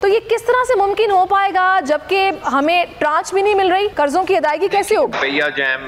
तो ये किस तरह से मुमकिन हो पाएगा जबकि हमें ट्रांच भी नहीं मिल रही, कर्जों की अदायगी कैसे होगी? रुपया जैम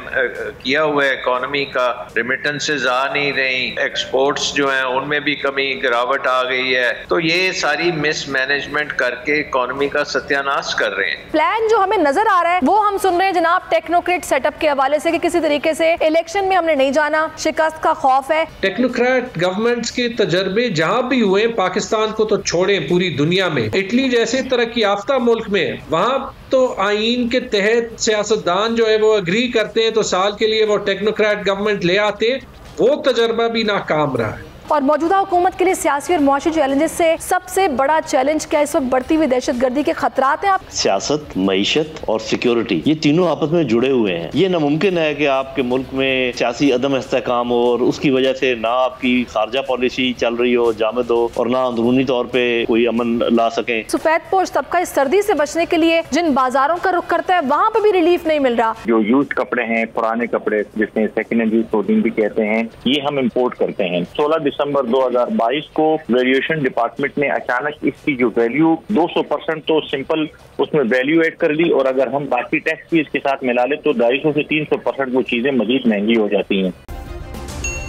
किया हुआ है इकोनॉमी का, रेमिटेंसेस आ नहीं रही, एक्सपोर्ट्स जो हैं उनमें भी कमी गिरावट आ गई है, तो ये सारी मिसमैनेजमेंट करके इकोनॉमी का सत्यानाश कर रहे हैं। प्लान जो हमें नजर आ रहा है वो हम सुन रहे हैं जनाब टेक्नोक्रेट सेटअप के हवाले से कि किसी तरीके से इलेक्शन में हमने नहीं जाना, शिकस्त का खौफ है। टेक्नोक्रेट गवर्नमेंट्स के तजर्बे जहां भी हुए, पाकिस्तान को तो छोड़े, पूरी दुनिया में, इटली जैसे तरक्की याफ्ता मुल्क में, वहां तो आईन के तहत सियासतदान जो है वो अग्री करते हैं तो साल के लिए वो टेक्नोक्रेट गवर्नमेंट ले आते हैं। वो तजर्बा भी नाकाम रहा है। और मौजूदा हुकूमत के लिए सियासी और मुआशी चैलेंजेस से सबसे बड़ा चैलेंज क्या इस वक्त बढ़ती हुई दहशतगर्दी के खतरात हैं? आप सियासत, मईशत और सिक्योरिटी, ये तीनों आपस में जुड़े हुए हैं। ये नामुमकिन है कि आपके मुल्क में सियासी अदम इस्तेहकाम हो और उसकी वजह से ना आपकी खारजा पॉलिसी चल रही हो, जामद हो, और ना अंदरूनी तौर पे कोई अमन ला सके। सफेद पोश तबका इस सर्दी से बचने के लिए जिन बाजारों का रुख करता है वहाँ पे भी रिलीफ नहीं मिल रहा। जो यूज कपड़े हैं, पुराने कपड़े जिसमें सेकेंड हैंड यूज क्लोथिंग भी कहते हैं, ये हम इम्पोर्ट करते हैं। 16 दिसंबर 2022 को वैल्यूएशन डिपार्टमेंट ने अचानक इसकी जो वैल्यू 200% तो सिंपल उसमें वैल्यू ऐड कर दी, और अगर हम बाकी टैक्स भी इसके साथ मिला ले तो 250 से 300% वो चीजें मजीद महंगी हो जाती हैं।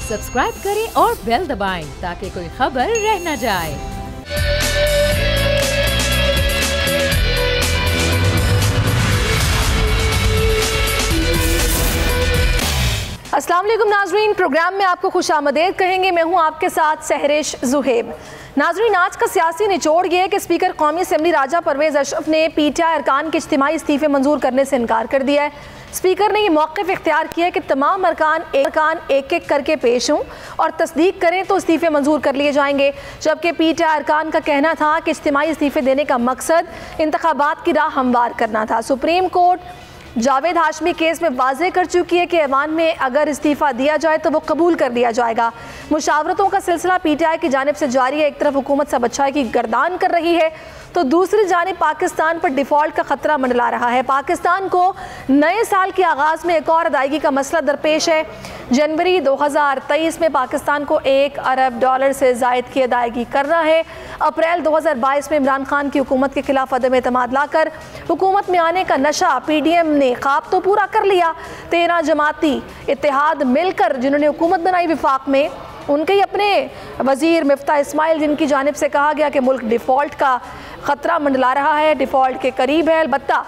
सब्सक्राइब करें और बेल दबाएं ताकि कोई खबर रह न जाए। अस्सलाम वालेकुम नाजरीन, प्रोग्राम में आपको खुशामदीद कहेंगे। मैं हूं आपके साथ सहरिश जुहेब। नाजरीन, आज का सियासी निचोड़ ये है कि स्पीकर कौमी असम्बली राजा परवेज अशरफ ने पीटीआई अरकान के इज्तिमाई इस्तीफे मंजूर करने से इनकार कर दिया है। स्पीकर ने यह मौक़िफ़ इख्तियार किया है कि तमाम अरकान एक एक करके पेश हों और तस्दीक करें तो इस्तीफे मंजूर कर लिए जाएंगे, जबकि पीटीआई अरकान का कहना था कि इज्तिमाई इस्तीफे देने का मकसद इंतखाबात की राह हमवार करना था। Supreme court Javed Hashmi case में वाज़ेह कर चुकी है कि ऐवान में अगर इस्तीफ़ा दिया जाए तो वो कबूल कर लिया जाएगा। मुशावरतों का सिलसिला पीटीआई की जानिब से जारी है। एक तरफ हुकूमत सब अच्छाई की गर्दान कर रही है तो दूसरी जानिब पाकिस्तान पर डिफ़ॉल्ट का ख़तरा मंडला रहा है। पाकिस्तान को नए साल के आगाज़ में एक और अदायगी का मसला दरपेश है। जनवरी 2023 में पाकिस्तान को $1 अरब से ज़ायद की अदायगी करना है। अप्रैल 2022 में इमरान खान की हुकूमत के खिलाफ अदम एतमाद लाकर हुकूमत में आने का नशा पीडीएम ने ख्वाब तो पूरा कर लिया। 13 जमाती इत्तेहाद मिलकर जिन्होंने हुकूमत बनाई विफाक में, उनके ही अपने वज़ीर मिफ्ता इस्माइल, जिनकी जानिब से कहा गया कि मुल्क डिफ़ॉल्ट का ख़तरा मंडला रहा है, डिफ़ॉल्ट के करीब है। अलबत्ता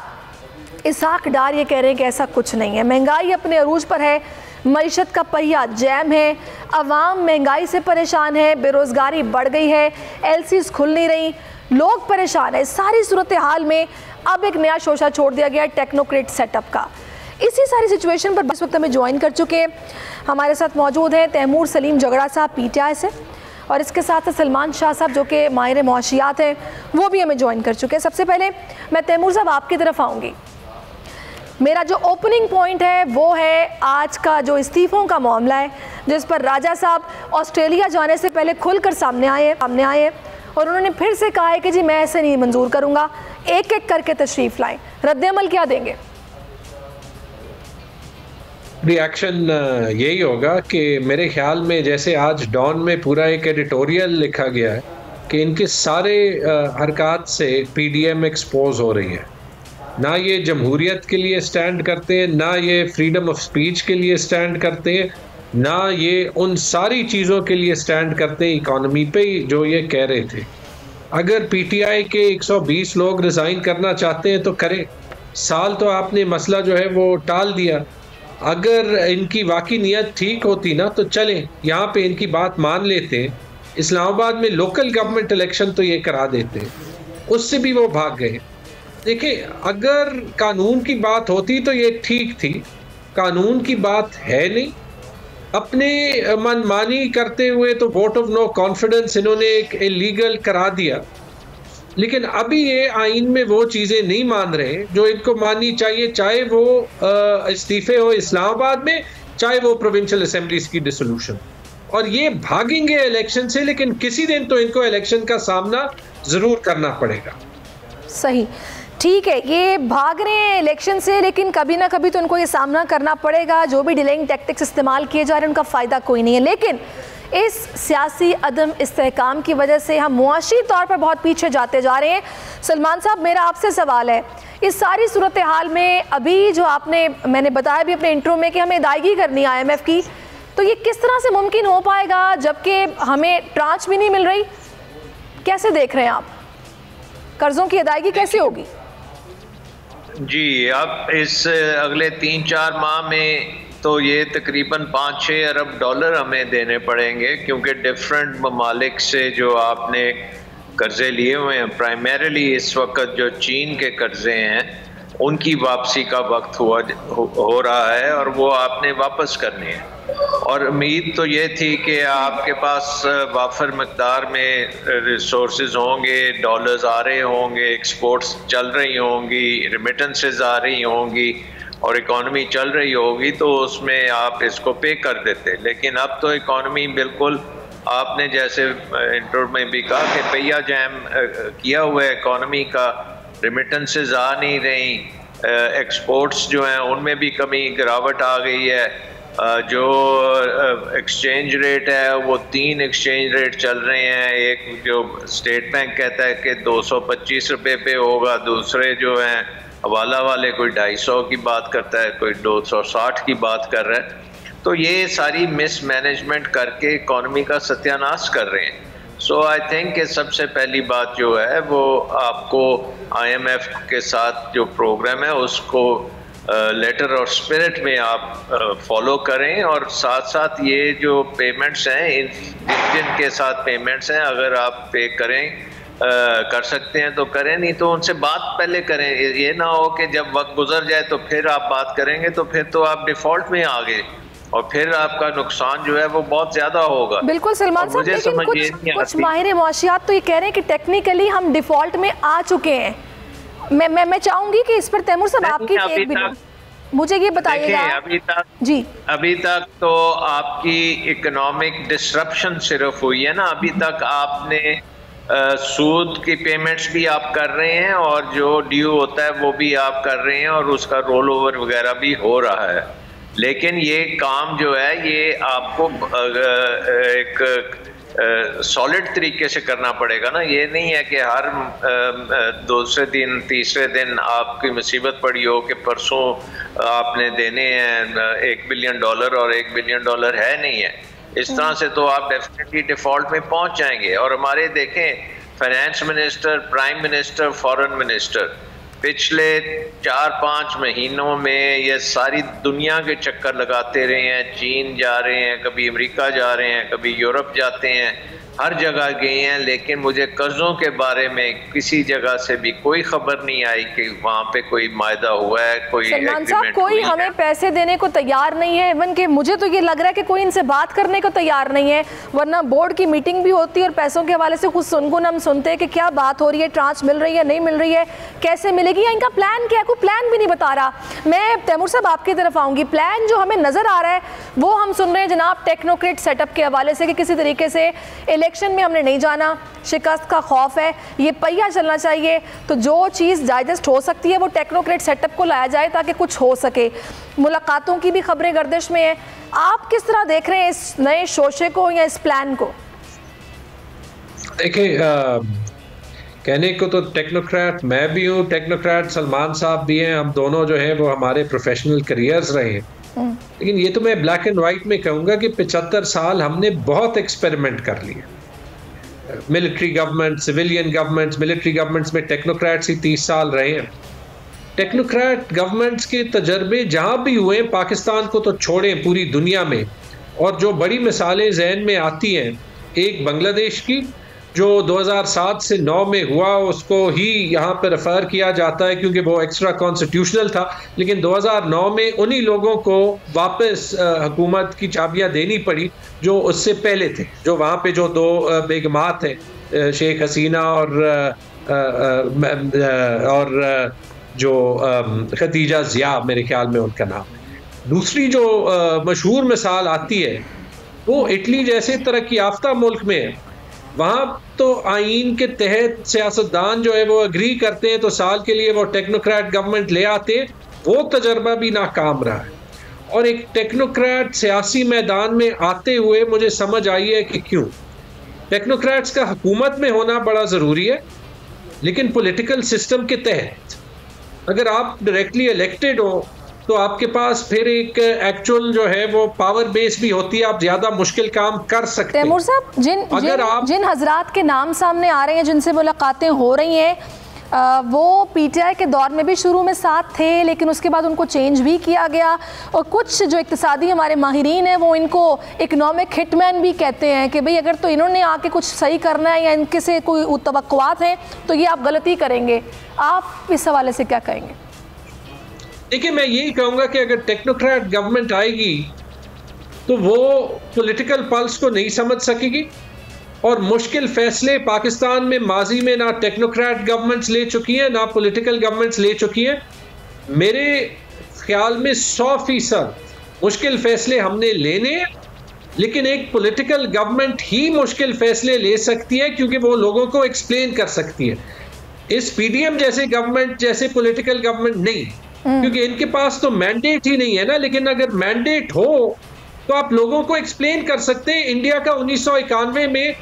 इसहाक डार ये कह रहे हैं कि ऐसा कुछ नहीं है। महंगाई अपने अरूज पर है, मईशत का पहिया जैम है, अवाम महंगाई से परेशान है, बेरोज़गारी बढ़ गई है, एलसीज खुल नहीं रही, लोग परेशान है। सारी सूरत हाल में अब एक नया शोशा छोड़ दिया गया टेक्नोक्रेट सेटअप का। इसी सारी सिचुएशन पर इस वक्त हमें ज्वाइन कर चुके हमारे साथ मौजूद हैं तैमूर सलीम झगड़ा साहब पीटीआई से, और इसके साथ सलमान शाह साहब जो कि माहिर मुआशियात हैं वो भी हमें ज्वाइन कर चुके हैं। सबसे पहले मैं तैमूर साहब आपकी तरफ आऊँगी। मेरा जो ओपनिंग पॉइंट है वो है आज का जो इस्तीफ़ों का मामला है, जिस पर राजा साहब ऑस्ट्रेलिया जाने से पहले खुलकर सामने आए और उन्होंने फिर से कहा है कि जी मैं ऐसे नहीं मंजूर करूँगा, एक एक करके तशरीफ़ लाएँ। रद्द-ए-अमल क्या देंगे? रिएक्शन यही होगा कि मेरे ख्याल में जैसे आज डॉन में पूरा एक एडिटोरियल लिखा गया है कि इनके सारे हरकत से पीडीएम एक्सपोज हो रही है। ना ये जमहूरियत के लिए स्टैंड करते हैं, ना ये फ्रीडम ऑफ स्पीच के लिए स्टैंड करते हैं, ना ये उन सारी चीज़ों के लिए स्टैंड करते हैं इकॉनमी पे जो ये कह रहे थे। अगर पीटीआई के 120 लोग रिज़ाइन करना चाहते हैं तो करें, साल तो आपने मसला जो है वो टाल दिया। अगर इनकी वाकई नीयत ठीक होती ना तो चलें, यहाँ पे इनकी बात मान लेते हैं। इस्लामाबाद में लोकल गवर्नमेंट इलेक्शन तो ये करा देते, उससे भी वो भाग गए। देखिए, अगर कानून की बात होती तो ये ठीक थी, कानून की बात है नहीं। अपने मनमानी करते हुए तो वोट ऑफ नो कॉन्फिडेंस इन्होंने एक इलीगल करा दिया, लेकिन अभी ये आइन में वो चीज़ें नहीं मान रहे जो इनको माननी चाहिए, चाहे वो इस्तीफे हो इस्लामाबाद में, चाहे वो प्रोविंशियल असेंबलीज की डिसोल्यूशन। और ये भागेंगे इलेक्शन से, लेकिन किसी दिन तो इनको इलेक्शन का सामना ज़रूर करना पड़ेगा। सही, ठीक है, ये भाग रहे हैं इलेक्शन से, लेकिन कभी ना कभी तो उनको ये सामना करना पड़ेगा। जो भी डिलेइंग टैक्टिक्स इस्तेमाल किए जा रहे हैं उनका फ़ायदा कोई नहीं है। लेकिन इस सियासी अदम इस्तेहकाम की वजह से हम मुआशी तौर पर बहुत पीछे जाते जा रहे हैं। सलमान साहब, मेरा आपसे सवाल है, इस सारी सूरत हाल में अभी जो मैंने बताया भी अपने इंट्रो में कि हमें अदायगी करनी है IMF की, तो ये किस तरह से मुमकिन हो पाएगा जबकि हमें ट्रांच भी नहीं मिल रही? कैसे देख रहे हैं आप, कर्जों की अदायगी कैसे होगी? जी, अब इस अगले 3-4 माह में तो ये तकरीबन 5-6 अरब डॉलर हमें देने पड़ेंगे, क्योंकि डिफरेंट ममालिक से जो आपने कर्जे लिए हुए हैं, प्राइमरीली इस वक्त जो चीन के कर्जे हैं उनकी वापसी का वक्त हो रहा है और वो आपने वापस करने हैं। और उम्मीद तो ये थी कि आपके पास वाफर मकदार में रिसोर्सेज होंगे, डॉलर्स आ रहे होंगे, एक्सपोर्ट्स चल रही होंगी, रिमिटेंसेस आ रही होंगी और इकॉनमी चल रही होगी, तो उसमें आप इसको पे कर देते। लेकिन अब तो इकॉनमी बिल्कुल, आपने जैसे इंट्रो में भी कहा कि पहिया जैम किया हुआ है इकॉनमी का, रिमिटेंसेस आ नहीं रही, एक्सपोर्ट्स जो हैं उनमें भी कमी, गिरावट आ गई है। जो एक्सचेंज रेट है वो 3 एक्सचेंज रेट चल रहे हैं। एक जो स्टेट बैंक कहता है कि 225 रुपये पे होगा, दूसरे जो हैं हवाला वाले कोई 250 की बात करता है, कोई 260 की बात कर रहा है। तो ये सारी मिसमैनेजमेंट करके इकॉनमी का सत्यानाश कर रहे हैं। सो आई थिंक कि सबसे पहली बात जो है वो आपको IMF के साथ जो प्रोग्राम है उसको लेटर और स्पिरिट में आप फॉलो करें, और साथ साथ ये जो पेमेंट्स हैं जिनके साथ पेमेंट्स हैं अगर आप पे करें कर सकते हैं तो करें, नहीं तो उनसे बात पहले करें। ये ना हो कि जब वक्त गुजर जाए तो फिर आप बात करेंगे तो फिर तो आप डिफ़ॉल्ट में आ गए और फिर आपका नुकसान जो है वो बहुत ज़्यादा होगा। बिल्कुल सलमान साहब, लेकिन कुछ माहिर मुआशियात तो ये कह रहे हैं कि टेक्निकली हम डिफ़ॉल्ट में आ चुके हैं। मैं चाहूँगी कि इस पर तैमूर साहब आपकी एक भी मुझे ये बताइएगा। अभी तक तो आपकी इकोनॉमिक डिसरप्शन सिर्फ हुई है ना। अभी तक आपने सूद की पेमेंट्स भी आप कर रहे हैं और जो ड्यू होता है वो भी आप कर रहे हैं और उसका रोल ओवर वगैरह भी हो रहा है। लेकिन ये काम जो है ये आपको एक सॉलिड तरीके से करना पड़ेगा ना। ये नहीं है कि हर दूसरे दिन तीसरे दिन आपकी मुसीबत पड़ी हो कि परसों आपने देने हैं $1 बिलियन और $1 बिलियन है नहीं है। इस तरह से तो आप डेफिनेटली डिफ़ॉल्ट में पहुंच जाएंगे। और हमारे देखें finance minister, prime minister, foreign minister पिछले 4-5 महीनों में ये सारी दुनिया के चक्कर लगाते रहे हैं। चीन जा रहे हैं, कभी अमेरिका जा रहे हैं, कभी यूरोप जाते हैं, हर जगह गए हैं। लेकिन मुझे कर्ज़ों के बारे में किसी जगह से भी कोई खबर नहीं आई कि वहाँ पे कोई मायदा हुआ है, कोई एग्रीमेंट कोई हमें पैसे देने को तैयार नहीं है। इवन कि मुझे तो ये लग रहा है कि कोई इनसे बात करने को तैयार नहीं है, वरना बोर्ड की मीटिंग भी होती है और पैसों के हवाले से खुद सुनगुन हम सुनते हैं कि क्या बात हो रही है, ट्रांच मिल रही है, नहीं मिल रही है, कैसे मिलेगी, या इनका प्लान क्या है। कोई प्लान भी नहीं बता रहा। मैं तैमूर साहब आपकी तरफ आऊँगी। प्लान जो हमें नज़र आ रहा है वो हम सुन रहे हैं जनाब टेक्नोक्रेट सेटअप के हवाले से कि किसी तरीके से इलेक्शन में हमने नहीं जाना, शिकस्त का खौफ है, ये पहिया चलना चाहिए, तो जो चीज़ डाइजेस्ट हो सकती है वो टेक्नोक्रेट सेटअप को लाया जाए ताकि कुछ हो सके। मुलाकातों की भी खबरें गर्दिश में है। आप किस तरह देख रहे हैं इस नए शोशे को या इस प्लान को? देखिए, कहने को तो टेक्नोक्रेट मैं भी हूँ, टेक्नोक्रेट सलमान साहब भी हैं, हम दोनों जो है वो हमारे प्रोफेशनल करियर्स रहे हैं। लेकिन ये तो मैं ब्लैक एंड वाइट में कहूँगा कि 75 साल हमने बहुत एक्सपेरिमेंट कर लिए। Military government, civilian governments, military governments में टेक्नोक्रेट्स ही 30 साल रहे हैं। टेक्नोक्रेट गवर्नमेंट्स के तजर्बे जहाँ भी हुए, पाकिस्तान को तो छोड़ें पूरी दुनिया में, और जो बड़ी मिसालें जहन में आती हैं, एक बांग्लादेश की जो 2007 से 9 में हुआ, उसको ही यहाँ पर रेफर किया जाता है क्योंकि वो एक्स्ट्रा कॉन्स्टिट्यूशनल था। लेकिन 2009 में उन्हीं लोगों को वापस हुकूमत की चाबियाँ देनी पड़ी जो उससे पहले थे, जो वहाँ पे जो 2 बेगमात हैं, शेख हसीना और जो खदीजा ज़िया, मेरे ख्याल में उनका नाम है। दूसरी जो मशहूर मिसाल आती है वो इटली जैसे तरक्की याफ्ता मुल्क में है। वहाँ तो आइन के तहत सियासतदान जो है वो एग्री करते हैं तो साल के लिए वो टेक्नोक्रेट गवर्नमेंट ले आते हैं। वो तजर्बा भी नाकाम रहा है। और एक टेक्नोक्रेट सियासी मैदान में आते हुए मुझे समझ आई है कि क्यों। टेक्नोक्रेट्स का हुकूमत में होना बड़ा ज़रूरी है, लेकिन पॉलिटिकल सिस्टम के तहत अगर आप डायरेक्टली इलेक्टेड हो तो आपके पास फिर एक एक्चुअल जो है वो पावर बेस भी होती है, आप ज़्यादा मुश्किल काम कर सकते हैं। तैमूर साहब, जिन हजरात के नाम सामने आ रहे हैं, जिनसे मुलाकातें हो रही हैं, वो पीटीआई के दौर में भी शुरू में साथ थे, लेकिन उसके बाद उनको चेंज भी किया गया। और कुछ जो इक्तिसादी हमारे माहिरीन हैं वो इनको इकनॉमिक हिटमैन भी कहते हैं कि भाई अगर तो इन्होंने आके कुछ सही करना है या इनके से कोई तवक्कुआत हैं तो ये आप गलती करेंगे। आप इस हवाले से क्या कहेंगे? देखिए, मैं यही कहूँगा कि अगर टेक्नोक्रेट गवर्नमेंट आएगी तो वो पॉलिटिकल पल्स को नहीं समझ सकेगी, और मुश्किल फैसले पाकिस्तान में माजी में ना टेक्नोक्रेट गवर्नमेंट्स ले चुकी हैं ना पॉलिटिकल गवर्नमेंट्स ले चुकी हैं। मेरे ख्याल में 100% मुश्किल फैसले हमने लेने हैं, लेकिन एक पॉलिटिकल गवर्नमेंट ही मुश्किल फैसले ले सकती है क्योंकि वो लोगों को एक्सप्लेन कर सकती है। इस पीडीएम जैसे गवर्नमेंट जैसे पॉलिटिकल गवर्नमेंट नहीं, क्योंकि इनके पास तो मैंडेट ही नहीं है ना। लेकिन अगर मैंडेट हो तो आप लोगों को एक्सप्लेन कर सकते हैं। इंडिया का 1991 में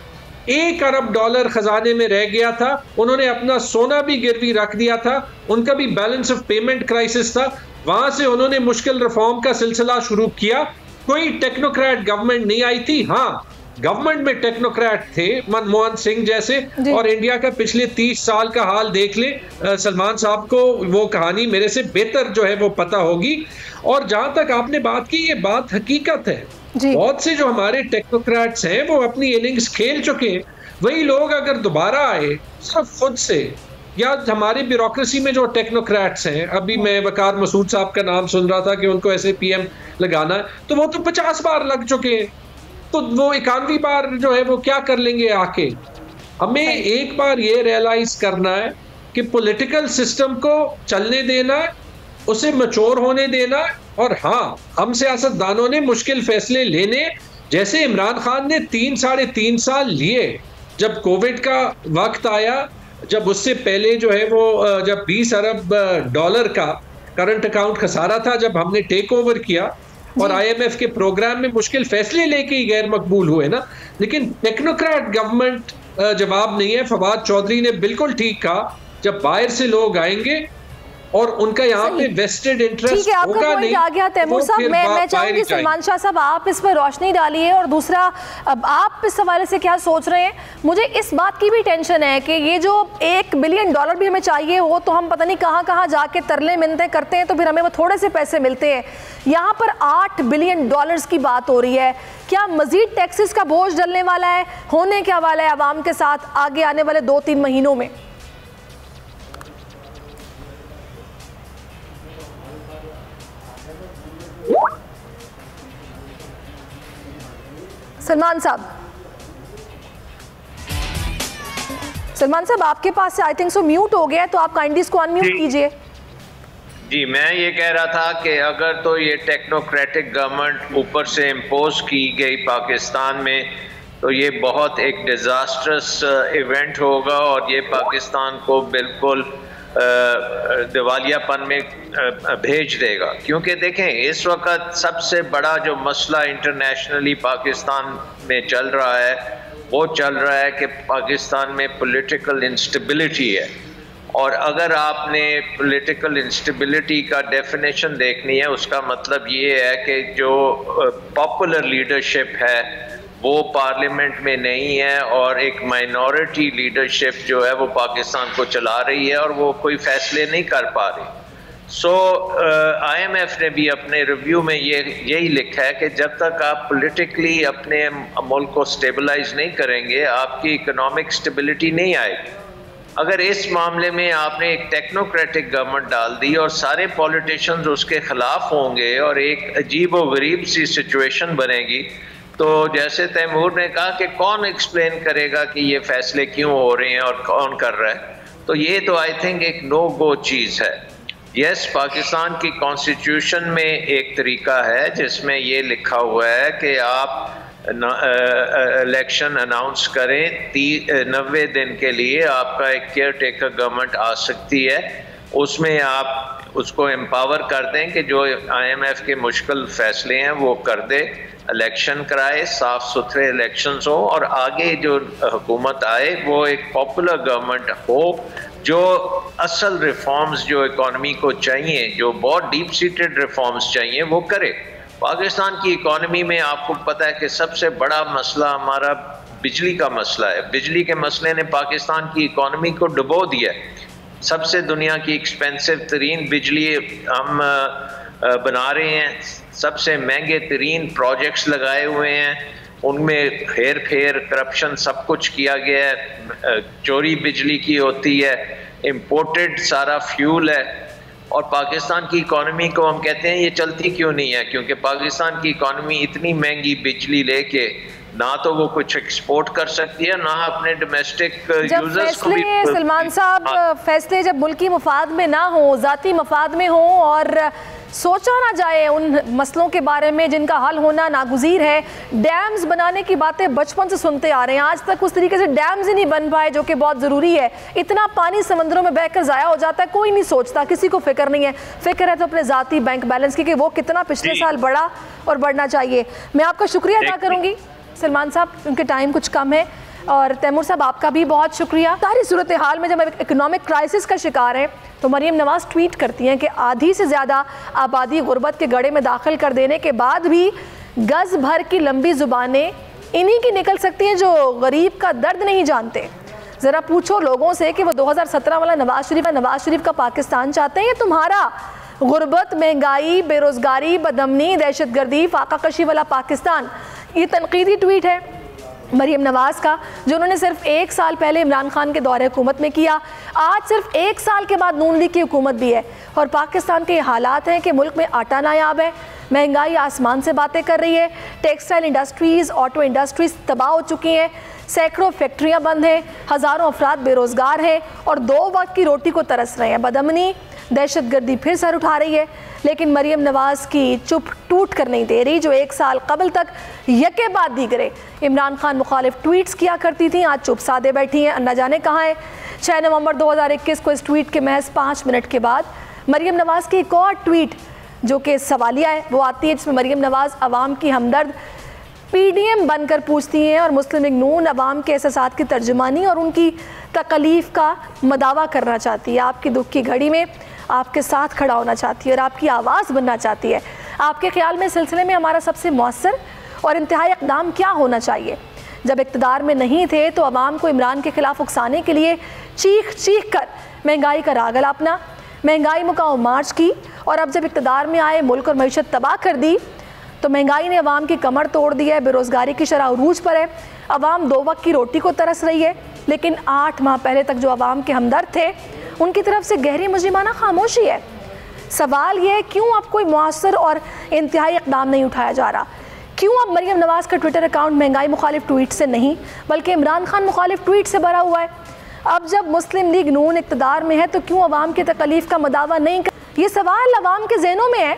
$1 अरब खजाने में रह गया था, उन्होंने अपना सोना भी गिरवी रख दिया था, उनका भी बैलेंस ऑफ पेमेंट क्राइसिस था, वहां से उन्होंने मुश्किल रिफॉर्म का सिलसिला शुरू किया। कोई टेक्नोक्रेट गवर्नमेंट नहीं आई थी। हाँ, गवर्नमेंट में टेक्नोक्रेट थे, मनमोहन सिंह जैसे, और इंडिया का पिछले 30 साल का हाल देख ले, सलमान साहब को वो कहानी मेरे से बेहतर जो है वो पता होगी। और जहां तक आपने बात की, ये बात हकीकत है, बहुत से जो हमारे टेक्नोक्रेट्स हैं वो अपनी इनिंग्स खेल चुके हैं। वही लोग अगर दोबारा आए सिर्फ खुद से, या हमारी ब्यूरोक्रेसी में जो टेक्नोक्रेट्स हैं, अभी मैं वकार मसूद साहब का नाम सुन रहा था कि उनको ऐसे पीएम लगाना है, तो वो तो 50 बार लग चुके हैं, तो वो 91वीं बार जो है वो क्या कर लेंगे आके। हमें एक बार ये रियलाइज करना है कि पॉलिटिकल सिस्टम को चलने देना है, उसे मैच्योर होने देना है, और हाँ, हम सियासतदानों ने मुश्किल फैसले लेने, जैसे इमरान खान ने 3-3.5 साल लिए। जब कोविड का वक्त आया, जब उससे पहले जो है वो जब $20 अरब का करंट अकाउंट खसारा था, जब हमने टेक ओवर किया और IMF के प्रोग्राम में मुश्किल फैसले लेके ही गैर मकबूल हुए ना। लेकिन टेक्नोक्रेट गवर्नमेंट जवाब नहीं है। फवाद चौधरी ने बिल्कुल ठीक कहा, जब बाहर से लोग आएंगे और उनका यहाँ पे वेस्टेड इंटरेस्ट होगा नहीं। आ गया तैमूर साहब, मैं चाहूंगी सलमान शाह साहब आप इस पर रोशनी डालिए, और दूसरा अब आप इस हवाले से क्या सोच रहे हैं? मुझे इस बात की भी टेंशन है कि ये जो $1 बिलियन भी हमें चाहिए हो, तो हम पता नहीं कहाँ कहाँ जाके तरले मिन्नतें करते हैं, तो फिर हमें वो थोड़े से पैसे मिलते हैं। यहाँ पर $8 बिलियन की बात हो रही है। क्या मजीद टैक्सेस का बोझ डलने वाला है? होने क्या वाला है आवाम के साथ आगे आने वाले 2-3 महीनों में? सलमान साहब आपके पास से आई थिंक सो म्यूट हो गया है, तो आप काइंडली इसको अनम्यूट कीजिए। जी, मैं ये कह रहा था कि अगर तो ये टेक्नोक्रेटिक गवर्नमेंट ऊपर से इम्पोज की गई पाकिस्तान में, तो ये बहुत एक डिजास्टर्स इवेंट होगा और ये पाकिस्तान को बिल्कुल दिवालियापन में भेज देगा। क्योंकि देखें, इस वक्त सबसे बड़ा जो मसला इंटरनेशनली पाकिस्तान में चल रहा है, वो चल रहा है कि पाकिस्तान में पॉलिटिकल इंस्टेबिलिटी है। और अगर आपने पॉलिटिकल इंस्टेबिलिटी का डेफिनेशन देखनी है, उसका मतलब ये है कि जो पॉपुलर लीडरशिप है वो पार्लियामेंट में नहीं है, और एक माइनॉरिटी लीडरशिप जो है वो पाकिस्तान को चला रही है और वो कोई फैसले नहीं कर पा रही। IMF ने भी अपने रिव्यू में यही लिखा है कि जब तक आप पॉलिटिकली अपने मुल्क को स्टेबलाइज नहीं करेंगे, आपकी इकोनॉमिक स्टेबिलिटी नहीं आएगी। अगर इस मामले में आपने एक टेक्नोक्रेटिक गवर्नमेंट डाल दी और सारे पॉलिटिशियंस उसके खिलाफ होंगे और एक अजीब व गरीब सी सिचुएशन बनेगी, तो जैसे तैमूर ने कहा कि कौन एक्सप्लेन करेगा कि ये फैसले क्यों हो रहे हैं और कौन कर रहा है। तो ये तो आई थिंक एक नो गो चीज़ है। यस, पाकिस्तान की कॉन्स्टिट्यूशन में एक तरीका है जिसमें ये लिखा हुआ है कि आप इलेक्शन अनाउंस करें, 90 दिन के लिए आपका एक केयर टेकर गवर्नमेंट आ सकती है, उसमें आप उसको एम्पावर कर दें कि जो IMF के मुश्किल फैसले हैं वो कर दे, इलेक्शन कराए, साफ सुथरे इलेक्शंस हो और आगे जो हुकूमत आए वो एक पॉपुलर गवर्नमेंट हो जो असल रिफॉर्म्स जो इकॉनमी को चाहिए, जो बहुत डीप सीटेड रिफॉर्म्स चाहिए, वो करे। पाकिस्तान की इकॉनमी में आपको पता है कि सबसे बड़ा मसला हमारा बिजली का मसला है। बिजली के मसले ने पाकिस्तान की इकॉनमी को डुबो दिया है। सबसे दुनिया की एक्सपेंसिव तरीन बिजली हम बना रहे हैं, सबसे महंगे तरीन प्रोजेक्ट्स लगाए हुए हैं, उनमें हेर फेर करप्शन सब कुछ किया गया है, चोरी बिजली की होती है, इम्पोर्टेड सारा फ्यूल है। और पाकिस्तान की इकॉनमी को हम कहते हैं ये चलती क्यों नहीं है, क्योंकि पाकिस्तान की इकॉनमी इतनी महंगी बिजली लेके ना तो वो कुछ एक्सपोर्ट कर सकती है, ना अपने डोमेस्टिक यूजर्स को भी। सलमान साहब, फैसले जब मुल्की मफाद में ना हो, ज़ाती मफाद में हो और सोचा ना जाए उन मसलों के बारे में जिनका हल होना नागुज़ीर है। डैम्स बनाने की बातें बचपन से सुनते आ रहे हैं, आज तक उस तरीके से डैम्स ही नहीं बन पाए जो कि बहुत ज़रूरी है। इतना पानी समंदरों में बहकर ज़ाया हो जाता है, कोई नहीं सोचता, किसी को फिक्र नहीं है। फिक्र है तो अपने ज़ाती बैंक बैलेंस की कि वो कितना पिछले साल बढ़ा और बढ़ना चाहिए। मैं आपका शुक्रिया अदा करूँगी सलमान साहब, उनके टाइम कुछ कम है, और तैमूर साहब आपका भी बहुत शुक्रिया। सारी सूरत हाल में जब इकोनॉमिक क्राइसिस का शिकार है तो मरीम नवाज़ ट्वीट करती हैं कि आधी से ज़्यादा आबादी गुर्बत के गड़े में दाखिल कर देने के बाद भी गज़ भर की लंबी ज़ुबानें इन्हीं की निकल सकती हैं जो गरीब का दर्द नहीं जानते। ज़रा पूछो लोगों से कि वो 2017 वाला नवाज शरीफ का पाकिस्तान चाहते हैं या तुम्हारा गुर्बत, महंगाई, बेरोज़गारी, बदअमनी, दहशतगर्दी, फाकाकशी वाला पाकिस्तान। ये तनकीदी ट्वीट है मरीम नवाज़ का जो उन्होंने सिर्फ 1 साल पहले इमरान खान के दौरे हुकूमत में किया। आज सिर्फ 1 साल के बाद नून लीग की हुकूमत भी है और पाकिस्तान के ये हालात हैं कि मुल्क में आटा नायाब है, महंगाई आसमान से बातें कर रही है, टेक्सटाइल इंडस्ट्रीज़, ऑटो इंडस्ट्रीज़ तबाह हो चुकी हैं, सैकड़ों फैक्ट्रियाँ बंद हैं, हज़ारों अफराद बेरोज़गार हैं और 2 वक्त की रोटी को तरस रहे हैं। बदअमनी, दहशतगर्दी फिर सर उठा रही है, लेकिन मरीम नवाज़ की चुप टूट कर नहीं दे रही। जो 1 साल कबल तक यके बाद दीगरे इमरान खान मुखालिफ ट्वीट्स किया करती थी, आज चुप साधे बैठी हैं, न जाने कहाँ है। 6 नवंबर 2021 को इस ट्वीट के महज 5 मिनट के बाद मरीम नवाज़ की एक और ट्वीट जो कि सवालिया है वो आती है, जिसमें मरीम नवाज़ अवाम की हमदर्द PDM बनकर पूछती हैं और मुस्लिम लीग नून अवाम के एहसासात की तर्जुमानी और उनकी तकलीफ़ का मदावा करना चाहती है। आपकी दुख की घड़ी में आपके साथ खड़ा होना चाहती है और आपकी आवाज़ बनना चाहती है। आपके ख्याल में इस सिलसिले में हमारा सबसे मौसर और इंतहाई इक़दाम क्या होना चाहिए? जब इक़्तिदार में नहीं थे तो अवाम को इमरान के ख़िलाफ़ उकसाने के लिए चीख चीख कर महंगाई का राग अलापना, महंगाई मुकाओ मार्च की, और अब जब इक़्तिदार में आए मुल्क और मईशत तबाह कर दी तो महंगाई ने अवाम की कमर तोड़ दी है, बेरोज़गारी की शरह उरूज पर है, अवाम 2 वक्त की रोटी को तरस रही है। लेकिन 8 माह पहले तक जो अवाम के हमदर्द थे उनकी तरफ से गहरी मुजरिमाना खामोशी है। सवाल ये है क्यों अब कोई मुअस्सर और इंतहाई इक़दाम नहीं उठाया जा रहा? क्यों अब मरीम नवाज़ का ट्विटर अकाउंट महंगाई मुखालिफ ट्वीट से नहीं बल्कि इमरान खान मुखालिफ ट्वीट से भरा हुआ है? अब जब मुस्लिम लीग नून इक़्तिदार में है तो क्यों अवाम की तकलीफ़ का मदावा नहीं कर? ये सवाल अवाम के ज़हनों में है,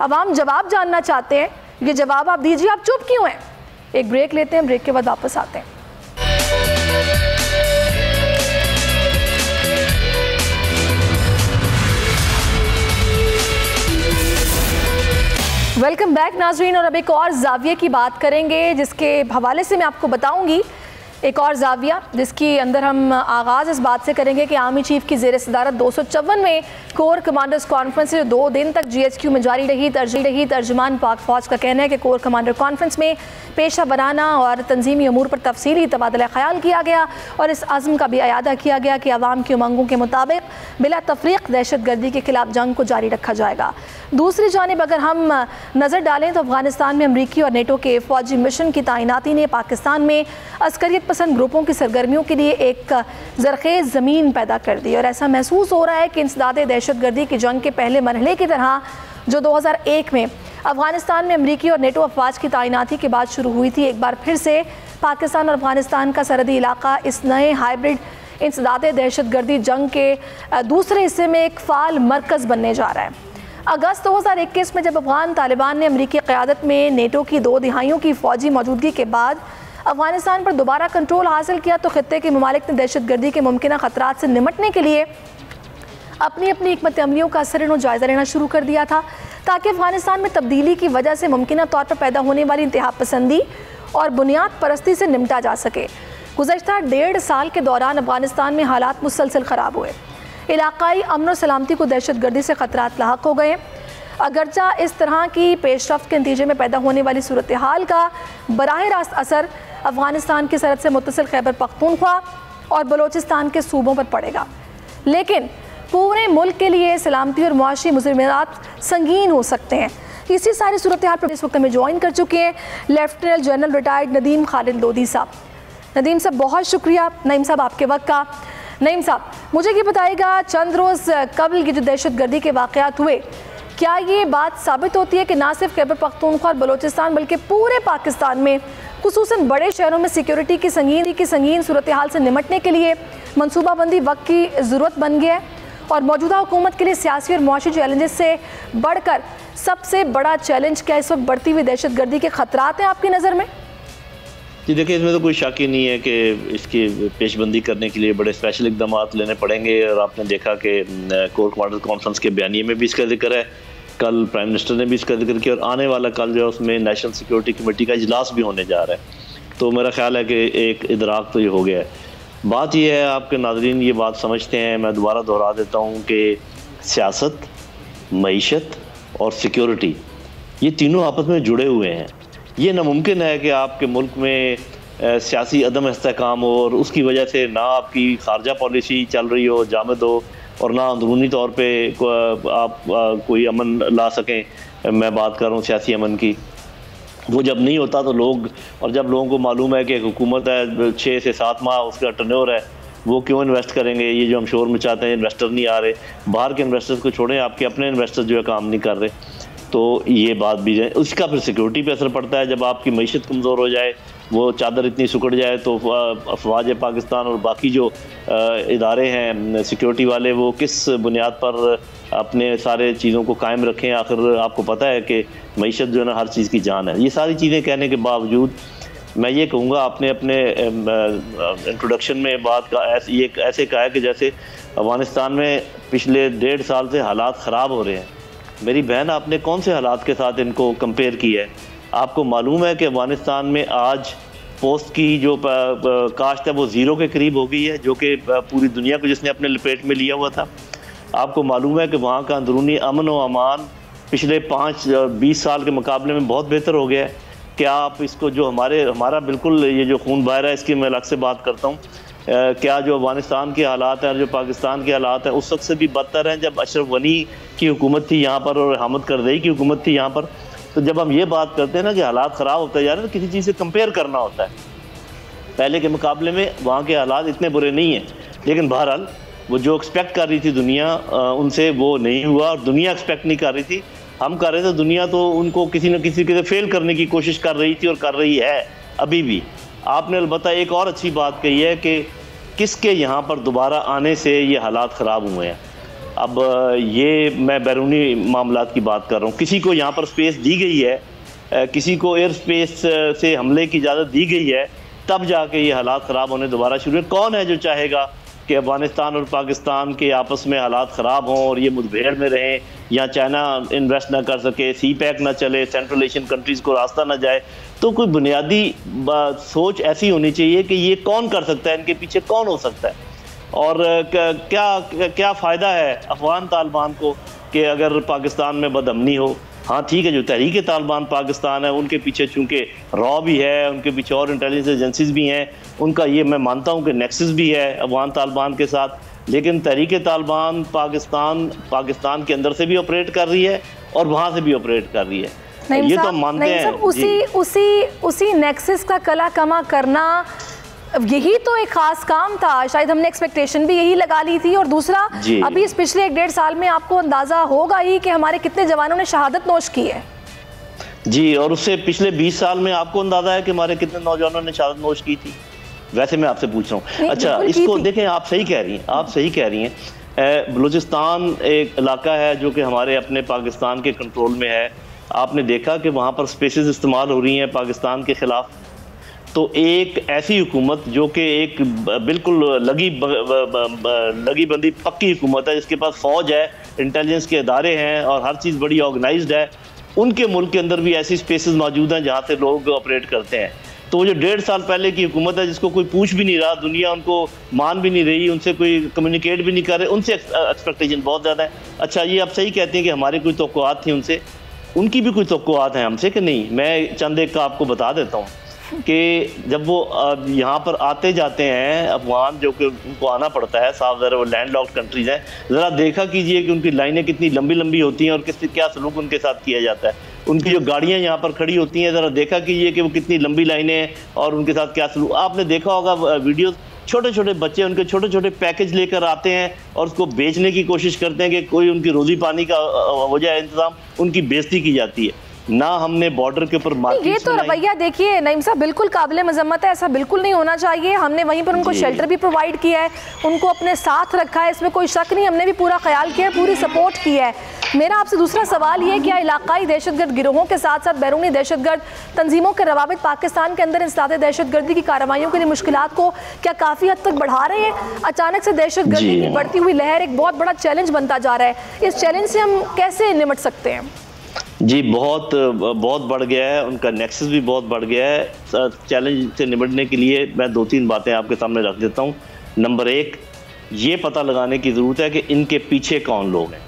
अवाम जवाब जानना चाहते हैं। ये जवाब आप दीजिए, आप चुप क्यों हैं? एक ब्रेक लेते हैं, ब्रेक के बाद वापस आते हैं। वेलकम बैक नाज़रीन, और अब एक और जाविये की बात करेंगे जिसके हवाले से मैं आपको बताऊंगी। एक और जाविया जिसके अंदर हम आगाज़ इस बात से करेंगे कि आर्मी चीफ की ज़ेर सदारत 254वें कोर कमांडर्स कॉन्फ्रेंस जो 2 दिन तक GHQ में जारी रही। तर्जुमान पाक फ़ौज का कहना है कि कोर कमांडर कॉन्फ्रेंस में पेशा बनाना और तंजीमी अमूर पर तफसीली तबादला ख्याल किया गया और इस अज़्म का भी अयादा किया गया कि अवाम की उमंगों के मुताबिक बिला तफरीक दहशतगर्दी के खिलाफ जंग को जारी रखा जाएगा। दूसरी जानिब अगर हम नज़र डालें तो अफ़गानिस्तान में अमरीकी और नेटो के फ़ौजी मिशन की तैनाती ने पाकिस्तान में अस्करियत पसंद ग्रुपों की सरगर्मियों के लिए एक ज़रख़ेज़ ज़मीन पैदा कर दी और ऐसा महसूस हो रहा है कि इंसदाद दहशतगर्दी की जंग के पहले मरहले की तरह जो 2001 में अफ़गानिस्तान में अमरीकी और नेटो अफवाज की तैनाती के बाद शुरू हुई थी, एक बार फिर से पाकिस्तान और अफ़गानिस्तान का सरहदी इलाका इस नए हाइब्रिड इंसदाद दहशतगर्दी जंग के दूसरे हिस्से में एक फ़ाल मरकज़ बनने जा रहा है। अगस्त 2021 में जब अफ़गान तालिबान ने अमरीकी क़यादत में नेटो की 2 दिहाइयों की फ़ौजी मौजूदगी के बाद अफ़गानिस्तान पर दोबारा कंट्रोल हासिल किया तो ख़ित्ते के ममालिक ने दहशतगर्दी के मुमकिन ख़तरात से निमटने के लिए अपनी अपनी हिकमत अमलियों का असर जायज़ा लेना शुरू कर दिया था ताकि अफ़गानिस्तान में तब्दीली की वजह से मुमकिन तौर पर पैदा होने वाली इंतहा पसंदी और बुनियाद परस्ती से निपटा जा सके। गुज़श्ता 1.5 साल के दौरान अफ़गानिस्तान में हालात मुसलसल ख़राब हुए। इलाकाई अमन और सलामती को दहशतगर्दी से ख़तरात लाहक हो गए। अगरचा इस तरह की पेशरफ्त के नतीजे में पैदा होने वाली सूरत हाल का बराह रास्त असर अफ़गानिस्तान की सरहद से मुत्तसिल खैबर पख्तूनख्वा और बलोचिस्तान के सूबों पर पड़ेगा, लेकिन पूरे मुल्क के लिए सलामती और मुआशी मुज़म्मनात संगीन हो सकते हैं। इसी सारी सूरत हाल पर इस वक्त में ज्वाइन कर चुके हैं lieutenant general retired Nadeem Khalid Lodhi साहब। नदीम साहब बहुत शुक्रिया नईम साहब आपके वक्त का। नईम साहब मुझे ये बताइएगा, चंद रोज़ कबल की जो दहशतगर्दी के वाक़यात हुए, क्या ये बात साबित होती है कि ना सिर्फ खैबर पख्तूनख्वा और बलोचिस्तान बल्कि पूरे पाकिस्तान में खुसूसन बड़े शहरों में सिक्योरिटी की संगीन सूरत हाल से निमटने के लिए मनसूबाबंदी वक्त की ज़रूरत बन गया है और मौजूदा हुकूमत के लिए सियासी और मुआशी चैलेंजेस से बढ़कर सबसे बड़ा चैलेंज क्या इस वक्त बढ़ती हुई दहशतगर्दी के ख़तरात हैं आपकी नज़र में? जी देखिए, इसमें तो कोई शक ही नहीं है कि इसकी पेशबंदी करने के लिए बड़े स्पेशल इकदाम लेने पड़ेंगे और आपने देखा कि कोर कमांडर कॉन्फ्रेंस के बयानिए में भी इसका जिक्र है, कल प्राइम मिनिस्टर ने भी इसका जिक्र किया और आने वाला कल जो है उसमें नेशनल सिक्योरिटी कमेटी का इजलास भी होने जा रहा है। तो मेरा ख्याल है कि एक इदराक तो ये हो गया है। बात यह है, आपके नाज़रीन ये बात समझते हैं, मैं दोबारा दोहरा देता हूँ कि सियासत, मईशत और सिक्योरिटी ये तीनों आपस में जुड़े हुए हैं। ये नामुमकिन है कि आपके मुल्क में सियासी अदम इस्तेहकाम हो और उसकी वजह से ना आपकी खारजा पॉलिसी चल रही हो, जामद हो, और ना अंदरूनी तौर पे आप कोई अमन ला सकें। मैं बात कर रहा हूँ सियासी अमन की। वो जब नहीं होता तो लोग, और जब लोगों को मालूम है कि हुकूमत है 6 से 7 माह उसका टर्नओवर है, वो क्यों इन्वेस्ट करेंगे? ये जो हम शोर मचाते हैं इन्वेस्टर नहीं आ रहे, बाहर के इन्वेस्टर्स को छोड़ें, आपके अपने इन्वेस्टर जो है काम नहीं कर रहे, तो ये बात भी है। उसका फिर सिक्योरिटी पे असर पड़ता है। जब आपकी मईशत कमज़ोर हो जाए, वो चादर इतनी सुकड़ जाए, तो अफवाज पाकिस्तान और बाकी जो इदारे हैं सिक्योरिटी वाले, वो किस बुनियाद पर अपने सारे चीज़ों को कायम रखें? आखिर आपको पता है कि मईशत जो है ना हर चीज़ की जान है। ये सारी चीज़ें कहने के बावजूद मैं ये कहूँगा, आपने अपने इंट्रोडक्शन में बात का ऐसे कहा है कि जैसे अफगानिस्तान में पिछले 1.5 साल से हालात ख़राब हो रहे हैं। मेरी बहन, आपने कौन से हालात के साथ इनको कंपेयर किया है? आपको मालूम है कि अफगानिस्तान में आज पोस्ट की जो काश्त है वो 0 के करीब हो गई है, जो कि पूरी दुनिया को जिसने अपने लपेट में लिया हुआ था। आपको मालूम है कि वहाँ का अंदरूनी अमन व अमान पिछले 5-20 साल के मुकाबले में बहुत बेहतर हो गया है। क्या आप इसको जो हमारा बिल्कुल ये जो खून बह रहा है, इसकी मैं अलग से बात करता हूँ, क्या जो अफगानिस्तान के हालात हैं और जो पाकिस्तान के हालात हैं उस वक्त से भी बदतर हैं जब अशरफ गनी की हुकूमत थी यहाँ पर और हामिद करज़ई की हुकूमत थी यहाँ पर। तो जब हम ये बात करते हैं ना कि हालात ख़राब होते जा रहे हैं, तो किसी चीज़ से कंपेयर करना होता है। पहले के मुकाबले में वहाँ के हालात इतने बुरे नहीं हैं, लेकिन बहरहाल वो जो एक्सपेक्ट कर रही थी दुनिया, उनसे वो नहीं हुआ और दुनिया एक्सपेक्ट नहीं कर रही थी, हम कर रहे थे। दुनिया तो उनको किसी न किसी के फेल करने की कोशिश कर रही थी और कर रही है अभी भी। आपने अलबत्ता एक और अच्छी बात कही है कि किसके यहाँ पर दोबारा आने से ये हालात ख़राब हुए हैं। अब ये मैं बैरूनी मामलात की बात कर रहा हूँ। किसी को यहाँ पर स्पेस दी गई है, किसी को एयर स्पेस से हमले की इजाज़त दी गई है, तब जाके ये हालात ख़राब होने दोबारा शुरू है। कौन है जो चाहेगा कि अफगानिस्तान और पाकिस्तान के आपस में हालात ख़राब हों और ये मुठभेड़ में रहें, या चाइना इन्वेस्ट ना कर सके, CPEC ना चले, सेंट्रल एशियन कंट्रीज़ को रास्ता ना जाए? तो कोई बुनियादी सोच ऐसी होनी चाहिए कि ये कौन कर सकता है, इनके पीछे कौन हो सकता है, और क्या फ़ायदा है अफ़गान तालिबान को कि अगर पाकिस्तान में बदअमनी हो। हाँ ठीक है, जो तहरीक तालिबान पाकिस्तान है उनके पीछे चूँकि रॉ भी है, उनके पीछे और इंटेलिजेंस एजेंसीज भी हैं, उनका ये मैं मानता हूँ कि नेक्सस भी है अफ़गान तालिबान के साथ, लेकिन तहरीक तालिबान पाकिस्तान के अंदर से भी ऑपरेट कर रही है और वहाँ से भी ऑपरेट कर रही है। ये तो हम मानते हैं। उसी नेक्सस का कला कमा करना, यही तो एक खास काम था। शायद हमने एक्सपेक्टेशन भी यही लगा ली थी। और दूसरा, अभी इस पिछले 1-1.5 साल में आपको अंदाज़ा होगा ही कि हमारे कितने जवानों ने शहादत नोश की है। जी, और उससे पिछले 20 साल में आपको अंदाज़ा है कि हमारे कितने नौजवानों ने शहादत नोश की थी? वैसे मैं आपसे पूछ रहा हूँ। अच्छा, इसको देखें, आप सही कह रही हैं। बलूचिस्तान एक इलाका है जो कि हमारे अपने पाकिस्तान के कंट्रोल में है। आपने देखा कि वहाँ पर स्पेसेस इस्तेमाल हो रही हैं पाकिस्तान के ख़िलाफ़। तो एक ऐसी हुकूमत जो कि एक बिल्कुल लगी बंदी पक्की हुकूमत है, जिसके पास फ़ौज है, इंटेलिजेंस के इदारे हैं और हर चीज़ बड़ी ऑर्गेनाइज्ड है, उनके मुल्क के अंदर भी ऐसी स्पेसेस मौजूद हैं जहाँ से लोग ऑपरेट करते हैं। तो वो जो 1.5 साल पहले की हुकूमत है, जिसको कोई पूछ भी नहीं रहा, दुनिया उनको मान भी नहीं रही, उनसे कोई कम्युनिकेट भी नहीं कर रहे, उनसे एक्सपेक्टेशन बहुत ज़्यादा है। अच्छा, ये आप सही कहते हैं कि हमारी कोई तवक्कुआत थी उनसे, उनकी भी कोई तवक्कुआत हैं हमसे कि नहीं। मैं चंद एक का आपको बता देता हूँ कि जब वो यहाँ पर आते जाते हैं अफगान, जो कि उनको आना पड़ता है, साफ ज़रा वो लैंड लॉक्ड कंट्रीज़ हैं, ज़रा देखा कीजिए कि उनकी लाइनें कितनी लंबी लंबी होती हैं और क्या सलूक उनके साथ किया जाता है। उनकी जो गाड़ियाँ यहाँ पर खड़ी होती हैं, ज़रा देखा कीजिए कि वो कितनी लंबी लाइनें हैं और उनके साथ क्या सलूक। आपने देखा होगा वीडियो, छोटे छोटे बच्चे उनके छोटे छोटे पैकेज लेकर आते हैं और उसको बेचने की कोशिश करते हैं कि कोई उनकी रोज़ी पानी का हो जाए इंतज़ाम, उनकी बेइज्जती की जाती है। ना हमने बॉर्डर के ऊपर ये तो रवैया देखिए नईम साहब बिल्कुल काबिल मजम्मत है, ऐसा बिल्कुल नहीं होना चाहिए। हमने वहीं पर उनको शेल्टर भी प्रोवाइड किया है, उनको अपने साथ रखा है, इसमें कोई शक नहीं, हमने भी पूरा ख्याल किया है, पूरी सपोर्ट की है। मेरा आपसे दूसरा सवाल ये है कि इलाकाई दहशतगर्द गिरोहों के साथ साथ बैरूनी दहशतगर्द तंजीमों के रवाबित पाकिस्तान के अंदर इंसदाद दहशतगर्दी की कार्रवाइयों के लिए मुश्किलात को क्या काफ़ी हद तक बढ़ा रहे हैं? अचानक से दहशतगर्दी की बढ़ती हुई लहर एक बहुत बड़ा चैलेंज बनता जा रहा है, इस चैलेंज से हम कैसे निपट सकते हैं? जी, बहुत बढ़ गया है, उनका नेक्सस भी बहुत बढ़ गया है। चैलेंज से निपटने के लिए मैं 2-3 बातें आपके सामने रख देता हूँ। नंबर 1, ये पता लगाने की ज़रूरत है कि इनके पीछे कौन लोग हैं।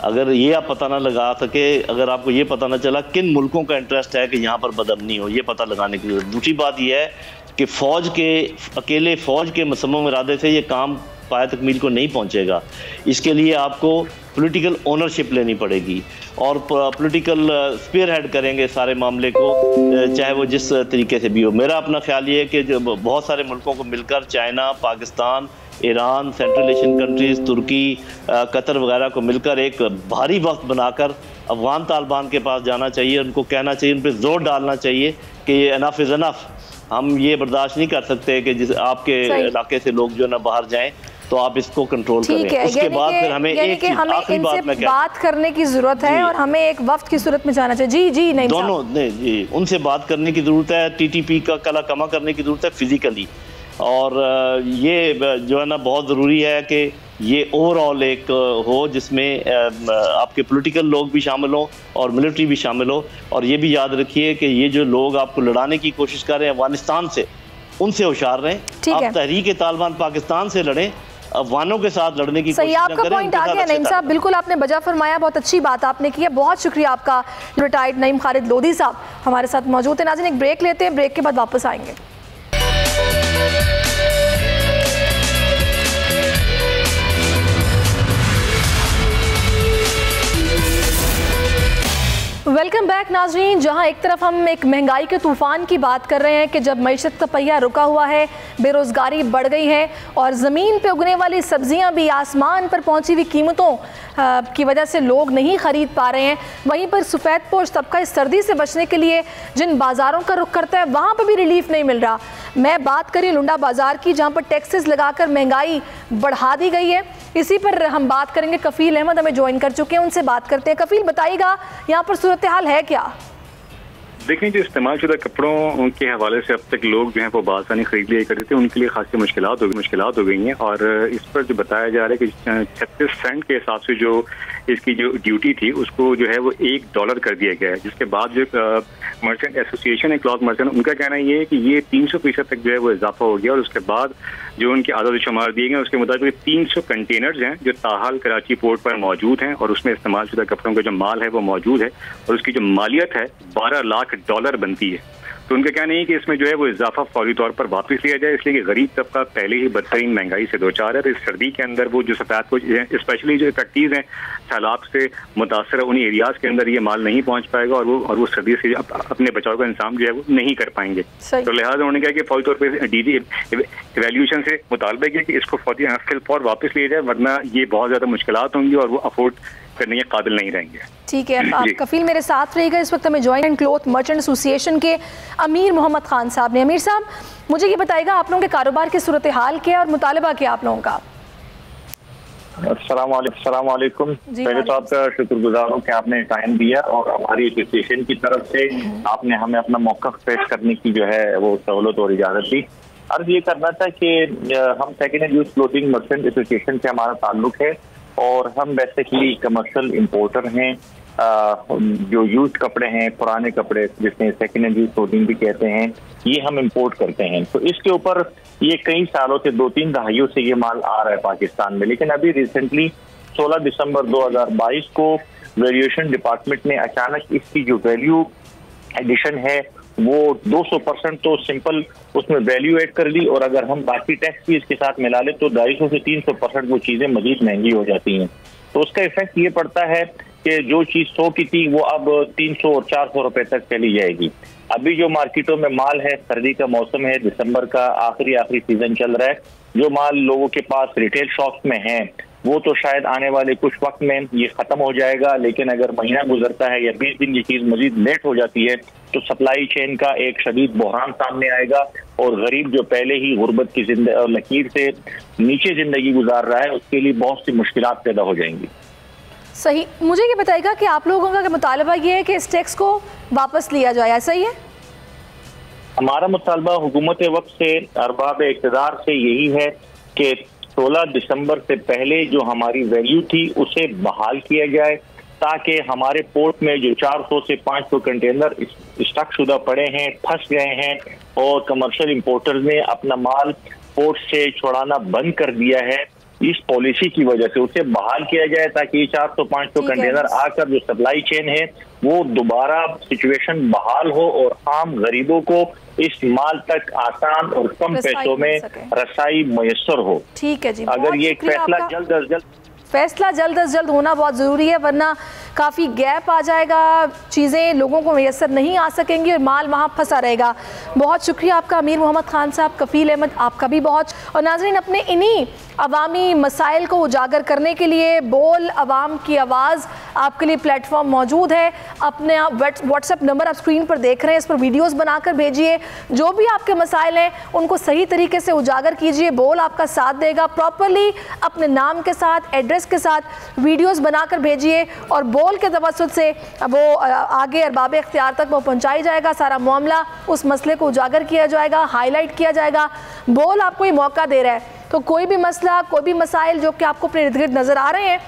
अगर ये आप पता ना लगा सके, अगर आपको ये पता ना चला किन मुल्कों का इंटरेस्ट है कि यहाँ पर बदअमनी हो, ये पता लगाने की ज़रूरत। दूसरी बात यह है कि अकेले फ़ौज के मुसम्मम इरादे से ये काम पाए तकमील को नहीं पहुँचेगा। इसके लिए आपको पॉलिटिकल ओनरशिप लेनी पड़ेगी और पॉलिटिकल स्पीयर हेड करेंगे सारे मामले को, चाहे वो जिस तरीके से भी हो। मेरा अपना ख्याल ये है कि जो बहुत सारे मुल्कों को मिलकर, China, Pakistan, Iran, central Asian countries, तुर्की, कतर वगैरह को मिलकर एक भारी वक्त बनाकर अफगान तालिबान के पास जाना चाहिए, उनको कहना चाहिए, उन पर जोर डालना चाहिए कि ये अनफ इज़ अनफ, हम ये बर्दाश्त नहीं कर सकते कि जिस आपके इलाके से लोग जो ना बाहर जाएँ, तो आप इसको कंट्रोल करें। उसके बाद फिर हमें इनसे बात करने की जरूरत है और हमें एक वक्त की सूरत में जाना चाहिए। जी नहीं दोनों नहीं जी, उनसे बात करने की ज़रूरत है, टीटीपी का कला कमा करने की ज़रूरत है फिज़िकली, और ये जो है ना बहुत ज़रूरी है कि ये ओवरऑल एक हो जिसमें आपके पॉलिटिकल लोग भी शामिल हों और मिलिट्री भी शामिल हो। और ये भी याद रखिए कि ये जो लोग आपको लड़ाने की कोशिश कर रहे हैं अफगानिस्तान से, उनसे होशियार रहें। आप तहरीक तालिबान पाकिस्तान से लड़ें, अफगानों के साथ लड़ने की कोशिश आपका पॉइंट आ गया नईम साहब, बिल्कुल आपने बजा फरमाया, बहुत अच्छी बात आपने की है, बहुत शुक्रिया आपका। रिटायर्ड नईम खालिद लोधी साहब हमारे साथ मौजूद है। नाज़रीन, एक ब्रेक लेते हैं, ब्रेक के बाद वापस आएंगे। वेलकम बैक नाज़रीन। जहां एक तरफ हम एक महंगाई के तूफ़ान की बात कर रहे हैं कि जब मईशत का पहिया रुका हुआ है, बेरोज़गारी बढ़ गई है और ज़मीन पे उगने वाली सब्जियां भी आसमान पर पहुंची हुई कीमतों की वजह से लोग नहीं ख़रीद पा रहे हैं, वहीं पर सफ़ेद पोश तबका इस सर्दी से बचने के लिए जिन बाज़ारों का रुख करता है वहाँ पर भी रिलीफ नहीं मिल रहा। मैं बात करी लुंडा बाज़ार की, जहाँ पर टैक्सेस लगाकर महंगाई बढ़ा दी गई है। इसी पर हम बात करेंगे, कफील अहमद हमें ज्वाइन कर चुके हैं, उनसे बात करते हैं। कफील, बताइएगा यहाँ पर सूरत हाल है क्या? देखें, जो इस्तेमाल शुदा कपड़ों के हवाले से अब तक लोग जो हैं वो बासानी खरीद लिया करते थे, उनके लिए खासी मुश्किलात हो गई हैं। और इस पर जो बताया जा रहा है कि 36 सेंट के हिसाब से जो इसकी जो ड्यूटी थी उसको जो है वो $1 कर दिया गया है, जिसके बाद जो मर्चेंट एसोसिएशन है, क्लॉथ मर्चेंट, उनका कहना ये है कि ये 300% तक जो है वो इजाफा हो गया। और उसके बाद जो उनके आदाद शुमार दिए गए उसके मुताबिक 300 कंटेनर्स हैं जो ताहाल कराची पोर्ट पर मौजूद हैं और उसमें इस्तेमाल शुदा कपड़ों का जो माल है वो मौजूद है और उसकी जो मालियत है $12 लाख बनती है। तो उनका कहना है कि इसमें जो है वो इजाफा फौरी तौर पर वापस लिया जाए, इसलिए कि गरीब तबका पहले ही बदतरीन महंगाई से दो चार है। तो इस सर्दी के अंदर वो जो सफेद को स्पेशली जो इफेक्टिव हैं सैलाब से मुतासर उन एरियाज के अंदर ये माल नहीं पहुंच पाएगा और वो सर्दी से अपने बचाव का इंतजाम जो है वो नहीं कर पाएंगे। तो लिहाजा उन्होंने कहा कि फौरी तौर पर डीडी इवैल्यूएशन से मुतालबा किया कि इसको फौर वापस लिया जाए, वरना ये बहुत ज़्यादा मुश्किलात होंगी और वो अफोर्ड करने के काबिल नहीं रहेंगे। ठीक है, आप कफील मेरे साथ रहेगा। इस वक्त हमें joint and cloth merchant association के अमीर मोहम्मद खान साहब ने। अमीर साहब, मुझे ये बताइएगा आप लोगों के कारोबार की सूरत हाल क्या है और मुतालबा क्या आप लोगों का? अस्सलाम वालेकुम। पहले तो आपका शुक्रगुजार हूँ कि आपने टाइम दिया और हमारी एसोसिएशन की तरफ से आपने हमें अपना मौक़िफ़ पेश करने की जो है वो सहूलत और इजाज़त दी। अर्ज ये करना था कि हम second hand use clothing merchant association से हमारा ताल्लुक है और हम बेसिकली कमर्शियल इम्पोर्टर हैं। जो यूज कपड़े हैं, पुराने कपड़े जिसमें सेकेंड हैंड यूज क्लोथिंग भी कहते हैं, ये हम इंपोर्ट करते हैं। तो इसके ऊपर ये कई सालों से 2-3 दहाइयों से ये माल आ रहा है पाकिस्तान में, लेकिन अभी रिसेंटली 16 दिसंबर 2022 को वैल्यूएशन डिपार्टमेंट ने अचानक इसकी जो वैल्यू एडिशन है वो 200% तो सिंपल उसमें वैल्यू ऐड कर ली और अगर हम बाकी टैक्स भी इसके साथ मिला ले तो 250 से 300% वो चीज़ें मजीद महंगी हो जाती हैं। तो उसका इफेक्ट ये पड़ता है कि जो चीज़ 100 की थी वो अब 300 और 400 रुपए तक चली जाएगी। अभी जो मार्केटों में माल है, सर्दी का मौसम है, दिसंबर का आखिरी सीजन चल रहा है, जो माल लोगों के पास रिटेल शॉप्स में है वो तो शायद आने वाले कुछ वक्त में ये खत्म हो जाएगा, लेकिन अगर महीना गुजरता है या 20 दिन ये चीज़ मजीद लेट हो जाती है तो सप्लाई चेन का एक शदीद बहरान सामने आएगा और गरीब जो पहले ही गुर्बत की लकीर से नीचे जिंदगी गुजार रहा है उसके लिए बहुत सी मुश्किलात पैदा हो जाएंगी। सही। मुझे ये बताइएगा कि आप लोगों का मुतालबा ये है कि इस टैक्स को वापस लिया जाए, ऐसा ही है? हमारा मुतालबा हुकूमत वक्त से, अरबाब इक़्तिदार से यही है कि 16 दिसंबर से पहले जो हमारी वैल्यू थी उसे बहाल किया जाए ताकि हमारे पोर्ट में जो 400 से 500 कंटेनर स्टक शुदा पड़े हैं, फंस गए हैं और कमर्शियल इंपोर्टर्स ने अपना माल पोर्ट से छुड़ाना बंद कर दिया है, इस पॉलिसी की वजह से उसे बहाल किया जाए ताकि ये 400-500 कंटेनर आकर जो सप्लाई चेन है वो दोबारा सिचुएशन बहाल हो और आम गरीबों को इस माल तक आसान और कम पैसों में रसाई मुयस्सर हो। ठीक है जी। अगर ये फैसला जल्द अज जल्द होना बहुत ज़रूरी है, वरना काफ़ी गैप आ जाएगा, चीज़ें लोगों को मैसर नहीं आ सकेंगी और माल वहाँ फंसा रहेगा। बहुत शुक्रिया आपका अमीर मोहम्मद खान साहब, कफ़ील अहमद आपका भी बहुत। और नाज़रीन, अपने इन्हीं अवामी मसाइल को उजागर करने के लिए बोल अवाम की आवाज़ आपके लिए प्लेटफॉर्म मौजूद है। अपने व्हाट्सएप नंबर आप स्क्रीन पर देख रहे हैं, इस पर वीडियोस बनाकर भेजिए। जो भी आपके मसाइल हैं उनको सही तरीके से उजागर कीजिए, बोल आपका साथ देगा। प्रॉपरली अपने नाम के साथ, एड्रेस के साथ वीडियोस बनाकर भेजिए और बोल के तवस्सुत से वो आगे अरबाब इख्तियार तक वो पहुँचाई जाएगा। सारा मामला, उस मसले को उजागर किया जाएगा, हाईलाइट किया जाएगा। बोल आपको ये मौका दे रहा है, तो कोई भी मसला, कोई भी मसाइल जो कि आपको अपने इर्द गिर्द नज़र आ रहे हैं,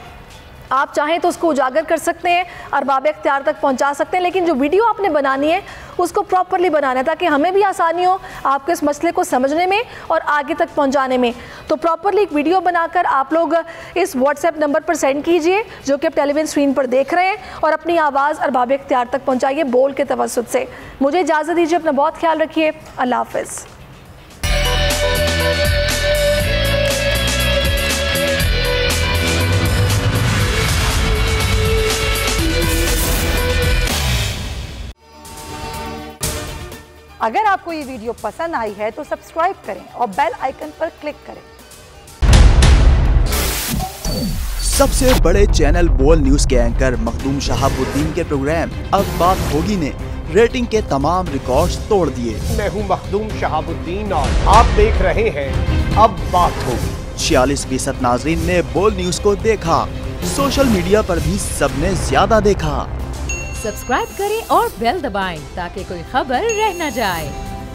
आप चाहें तो उसको उजागर कर सकते हैं, अरबाब इख्तियार तक पहुंचा सकते हैं। लेकिन जो वीडियो आपने बनानी है उसको प्रॉपरली बनाना है ताकि हमें भी आसानी हो आपके इस मसले को समझने में और आगे तक पहुंचाने में। तो प्रॉपरली एक वीडियो बनाकर आप लोग इस व्हाट्सएप नंबर पर सेंड कीजिए जो कि आप टेलीविजन स्क्रीन पर देख रहे हैं और अपनी आवाज़ अरबाब इख्तियार तक पहुँचाइए बोल के तवस्सुत से। मुझे इजाज़त दीजिए, अपना बहुत ख्याल रखिए, अल्लाह हाफ़िज़। अगर आपको ये वीडियो पसंद आई है तो सब्सक्राइब करें और बेल आइकन पर क्लिक करें। सबसे बड़े चैनल बोल न्यूज के एंकर मखदूम शहाबुद्दीन के प्रोग्राम अब बात होगी ने रेटिंग के तमाम रिकॉर्ड्स तोड़ दिए। मैं हूं मखदूम शहाबुद्दीन और आप देख रहे हैं अब बात होगी। 46% नाजरीन ने बोल न्यूज को देखा, सोशल मीडिया पर भी सबने ज्यादा देखा। सब्सक्राइब करें और बेल दबाएं ताकि कोई खबर रह न जाए।